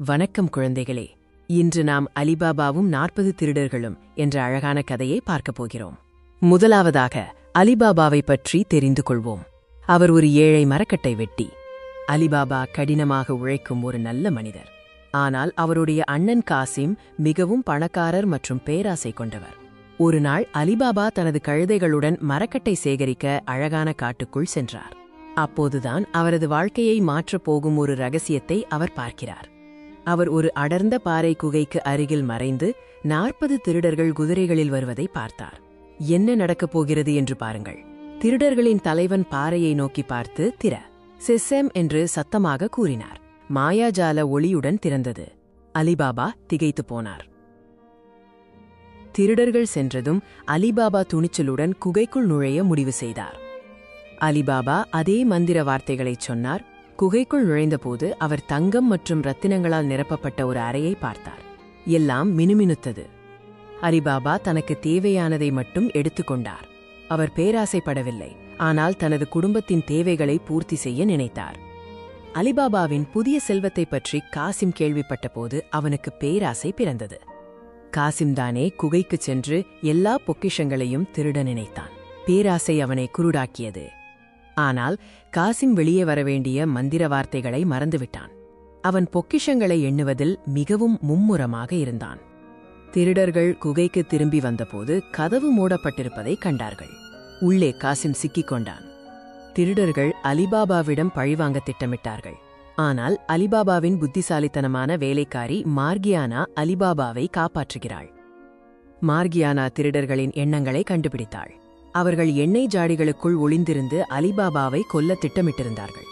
வணக்கம் குழந்தைகளே. இன்று நாம் அலிபாபாவும் 40 திருடர்களும் என்ற அழகான கதையை பார்க்கப் போகிறோம். முதலாவதாக அலிபாபாவை பற்றி தெரிந்து கொள்வோம். அவர் ஒரு ஏழை மரக்கட்டை வெட்டி. அலிபாபா கடினமாக உழைக்கும் ஒரு நல்ல மனிதர். ஆனால் அவருடைய அண்ணன் காசிம் மிகவும் பணக்காரர் மற்றும் பேராசை கொண்டவர். ஒரு நாள் அலிபாபா தனது கழுதைகளுடன் மரக்கட்டை சேகரிக்க அழகான காட்டுக்குள் சென்றார். அப்போதுதான் அவரது வாழ்க்கையை மாற்றப் போகும் ஒரு ரகசியத்தை அவர் பார்க்கிறார். அவர் ஒரு அடர்ந்த பாறை குகைக்கு அருகில் மறைந்து 40 திருடர்கள் குதிரைகளில் வருவதை பார்த்தார். என்ன நடக்கப் போகிறது என்று பாருங்கள். திருடர்களின் தலைவன் பாறையை நோக்கி பார்த்து திற செசெம் என்று சத்தமாக கூறினார். மாயாஜால ஒளியுடன் திறந்தது. அலிபாபா திகைத்து போனார். திருடர்கள் சென்றதும் அலிபாபா துணிச்சலுடன் குகைக்குள் நுழைய முடிவு செய்தார். அலிபாபா அதே மந்திர வார்த்தைகளைச் சொன்னார். குகைக்குள் நுழைந்தபோது அவர் தங்கம் மற்றும் ரத்தினங்களால் நிரப்பப்பட்ட ஒரு அறையை பார்த்தார். எல்லாம் மினுமினுத்தது. அலிபாபா தனக்கு தேவையானதை மட்டும் எடுத்துக்கொண்டார். அவர் பேராசைப்படவில்லை, ஆனால் தனது குடும்பத்தின் தேவைகளை பூர்த்தி செய்ய நினைத்தார். அலிபாபாவின் புதிய செல்வத்தைப் பற்றி காசிம் கேள்விப்பட்டபோது அவனுக்கு பேராசை பிறந்தது. காசிம்தானே குகைக்குச் சென்று எல்லா பொக்கிஷங்களையும் திருட நினைத்தான். பேராசை அவனை குருடாக்கியது. ஆனால் காசிம் வெளியே வரவேண்டிய மந்திர வார்த்தைகளை மறந்துவிட்டான். அவன் பொக்கிஷங்களை எண்ணுவதில் மிகவும் மும்முரமாக இருந்தான். திருடர்கள் குகைக்கு திரும்பி வந்தபோது கதவு மூடப்பட்டிருப்பதை கண்டார்கள். உள்ளே காசிம் சிக்கிக் கொண்டான். திருடர்கள் அலிபாபாவிடம் பழிவாங்க திட்டமிட்டார்கள். ஆனால் அலிபாபாவின் புத்திசாலித்தனமான வேலைக்காரி மார்கியானா அலிபாபாவை காப்பாற்றுகிறாள். மார்கியானா திருடர்களின் எண்ணங்களை கண்டுபிடித்தாள். அவர்கள் எண்ணெய் ஜாடிகளுக்குள் ஒளிந்திருந்து அலிபாபாவை கொல்ல திட்டமிட்டிருந்தார்கள்.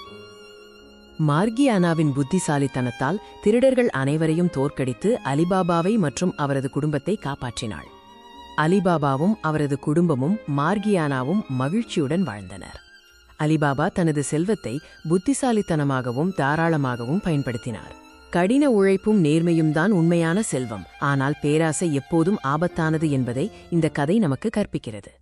மார்கியானாவின் புத்திசாலித்தனத்தால் திருடர்கள் அனைவரையும் தோற்கடித்து அலிபாபாவை மற்றும் அவரது குடும்பத்தை காப்பாற்றினாள். அலிபாபாவும் அவரது குடும்பமும் மார்கியானாவும் மகிழ்ச்சியுடன் வாழ்ந்தனர். அலிபாபா தனது செல்வத்தை புத்திசாலித்தனமாகவும் தாராளமாகவும் பயன்படுத்தினார். கடின உழைப்பும் நேர்மையும் தான் உண்மையான செல்வம். ஆனால் பேராசை எப்போதும் ஆபத்தானது என்பதை இந்த கதை நமக்கு கற்பிக்கிறது.